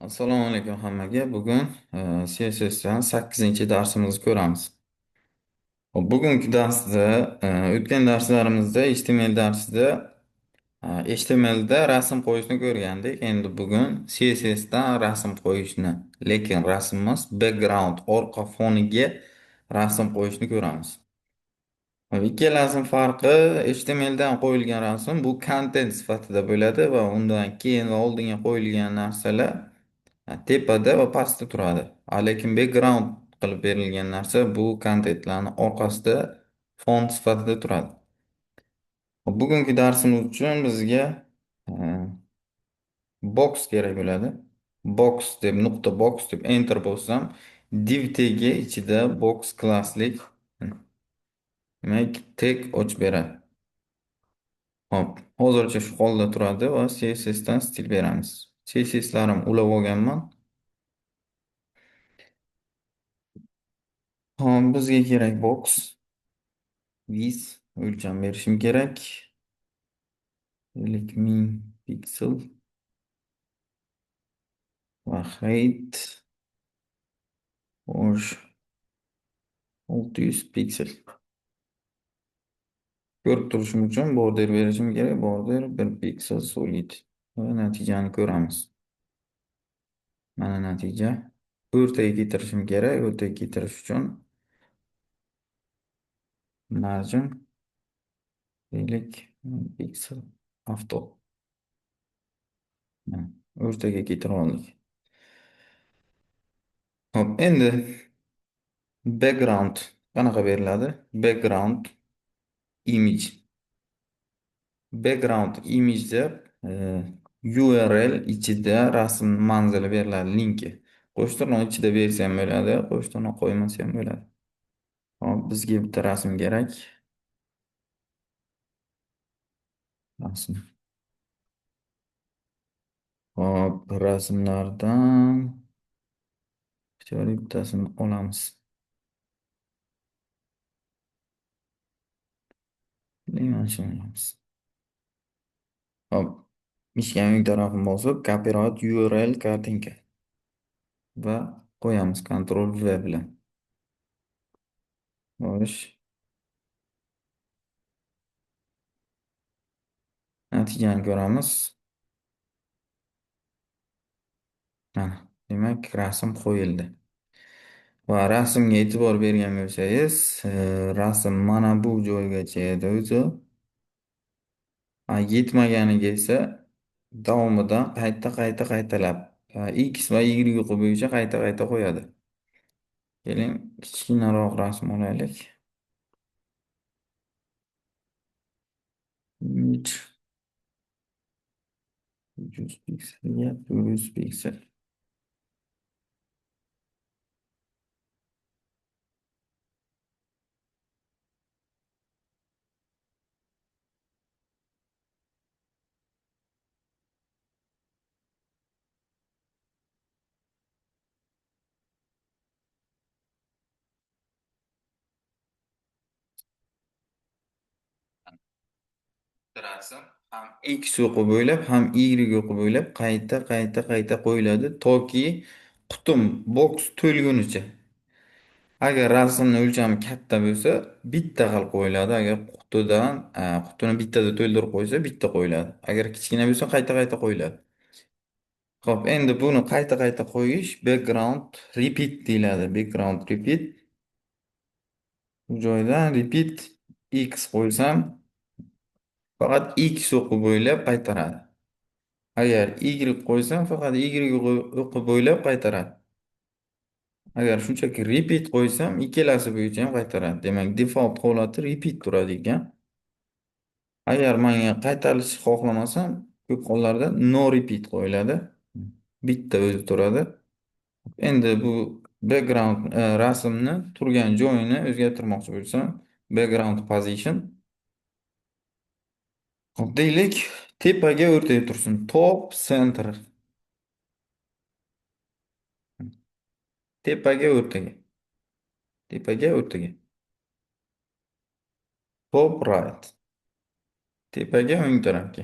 Assalomu alaykum hammaga. Bugun CSSdan 8-chi darsimizni ko'ramiz. Bugungi darsda, o'tgan darslarimizda HTML darsida HTMLda rasm qo'yishni ko'rgandik. Endi bugun CSSdan rasm qo'yishni, lekin rasm emas, background, orqa foniga rasm qo'yishni ko'ramiz. Ikkalasini farqi HTMLdan qo'yilgan rasm bu content sifatida bo'ladi va undan keyin va oldinga qo'yilgan narsalar tepada va pastda turadi. Lekin background qilib berilgan narsa bu kontentlarni orqasida fon sifatida turadi. Bugungi darsimiz uchun bizga e, box kerak bo'ladi. Box deb nuqta box deb enter bossam div tagi ichida box klasslik demak tag ochib beradi. Hop, hozircha shu holda turadi va CSSdan stil beramiz. CSSlarim ulab olganman. Hop, bizga kerak box width o'lcham berishim kerak. 50.000 piksel va height o'sh 600 piksel. Ko'rib turishim uchun border berishim kerak. Border 1 piksel solid. Va natijani ko'ramiz. Mana natija. O'rtaga keltirishim kerak. O'rtaga keltirish uchun margin 50 piksel avto. Mana, o'rtaga keltirib oldik. Hop, endi background qanaqa beriladi? Background image. Background image deb URL ichida rasm manzili beriladi, linki. Qo'shtirnoq ichida bersa ham bo'ladi, qo'shtirnoq qo'ymasa ham bo'ladi. Hop, bizga bitta rasm kerak. Rasm. Hop, rasmlardan bittasini olamiz. Mana shuni olamiz. Hop, mishkan o'ng tarafini bosib, copyright URL kartinka va qo'yamiz Ctrl V bilan. Xo'sh, natijani ko'ramiz. Mana, demak, rasm qo'yildi. Va rasmga e'tibor bergan bo'lsangiz, rasm mana bu joygacha edi o'zi. Yetmaganiga esa davomidan qaytalab X va Y bo'yicha qayta qo'yadi. Keling, kichkinaroq rasm olaylik. Image 100 pikselga 100 piksel. Rasm ham X o'qi bo'ylab, ham Y o'qi bo'ylab qayta qo'yiladi toki qutum box to'lgunicha. Agar rasmni o'lchami katta bo'lsa, bitta qilib qo'yiladi. Agar qutini bittada to'ldirib qo'ysa, bitta qo'yiladi. Agar kichkina bo'lsa, qayta qo'yiladi. Xo'p, endi buni qayta qo'yish background repeat deyiladi. Background repeat. Bu joyda repeat x qo'ysam, faqat x o'qi bo'ylab qaytaradi. Agar y qo'ysam, faqat y o'qi bo'ylab qaytaradi. Agar shunchaki repeat qo'ysam, ikkalasi bo'yicha ham qaytaradi. Demak, default holati repeat turadi ekan. Agar menga qaytarishni xohlamasam, ko'p hollarda no repeat qo'yiladi. Bitta o'zi turadi. Endi bu background rasmni turgan joyini o'zgartirmoqchi bo'lsam, background position hop deylik, tepaga o'rtaga tursin. Top center. Tepaga o'rtaga. Tepaga o'rtaga. Top right. Tepaga o'ng tarafga.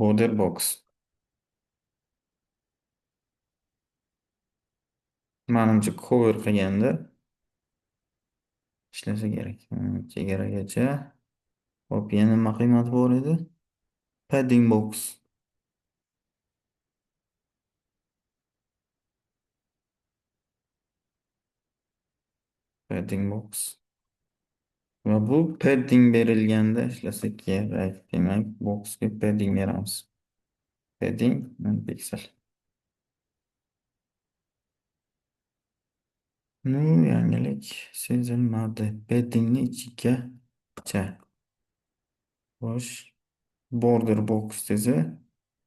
Border box. Manimcha cover qilganda ishlasa kerak. Chegaragacha. Hop, yana nima qiymati bor edi? Padding box. Padding box. Va bu padding berilganda ishlasa kerak. Demak, boxga padding beramiz. Padding 1 piksel. Nu, yangilik sezilmadi. Paddingni ichiga cha. Xo'sh, border box desa,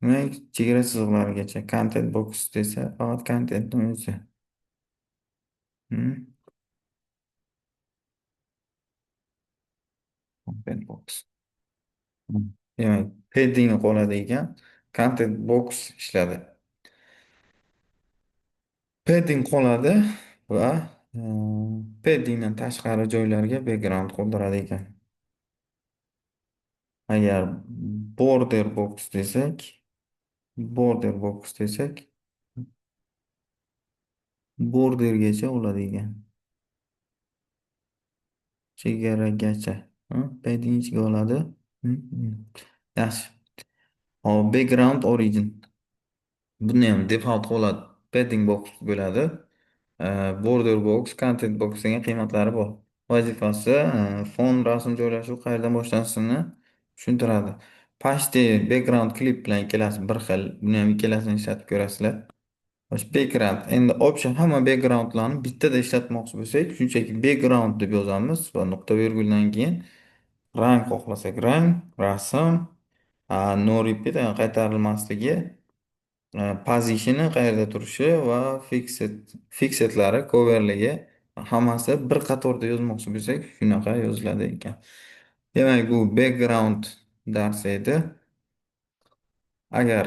demak, chegara chiziqlarigacha. Content box desa, faqat contentni o'zi. Hmm, Content box. Demak, padding qoladi ekan. Content box ishladi. Padding qoladi va paddingdan tashqari joylarga background qoldiradi ekan. Agar border box desak, border box desak, bordergacha oladi ekan. Chegaragacha. Padding ichiga oladi. Yaxshi. Hop, background origin. Buni ham default qilib padding box bo'ladi. Border box, content box degan qiymatlari bor. Vazifasi fon rasm joylashuv qayerdan boshlanishini tushuntiradi. Pashte background klip bilan ikkalasi bir xil. Buni ham ikkalasini ishlatib ko'rasizlar. Xo'sh, background. Endi option hamma backgroundlarni bittada ishlatmoqchi bo'lsak, shunchaki background deb yozamiz va nuqta virguldan keyin rang xohlasak rang, rasm, no repeat, ya'ni qaytarilmasligi, positioni qayerda turishi va fixetlari, coverligi hammasi bir qatorda yozmoqchi bo'lsak, shunaqa yoziladi ekan. Demak, bu background darsi edi. Agar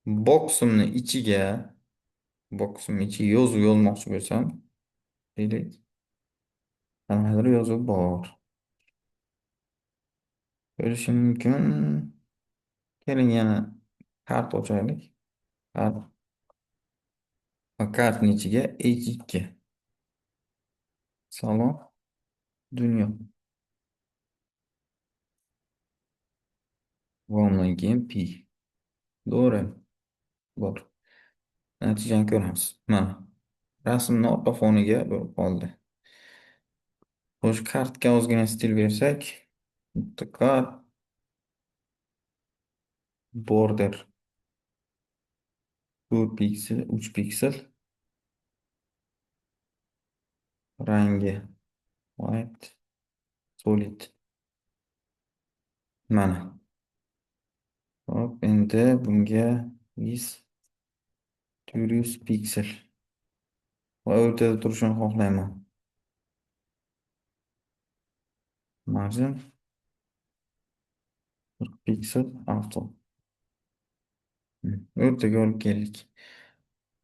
boximni ichiga yozuv yozmoqchi bo'lsam, deylik, qanaqadir yozuv bor. Ko'rishi mumkin. Keling, yana kart ochaylik. Kart va kartning ichiga H2. Salom, dunyo. Va undan keyin P. To'g'ri. Bor. Natijani ko'ramiz. Mana. Rasmni orqa foniga bo'lib qoldi. Xo'sh, kartga ozgina stil bersak, kart, border 4 piksel, 3 piksel, rangi white, solid. Mana. Hop, endi bunga is 400 piksel va o'rtada turishini xohlayman. Margin 40 piksel auto. O'rtaga olib keldik.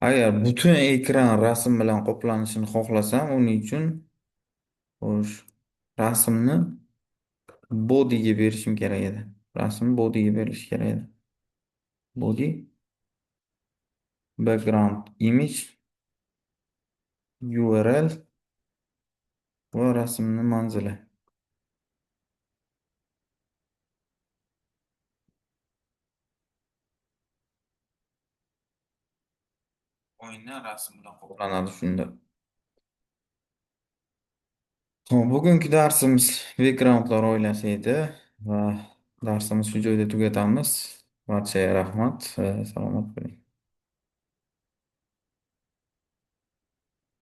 Agar butun ekran rasm bilan qoplanishini xohlasam, uning uchun xo'sh, rasmni body'ga berishim kerak edi. Rasm body'ga berilishi kerak edi. Body, background image, URL va rasmni manzili. Oyna rasm bilan qoplanadi shunda. Hop, bugungi darsimiz backgroundlar oilasi edi va darsimiz shu joyda tugatamiz. Barchaga rahmat. Salomat bo'ling.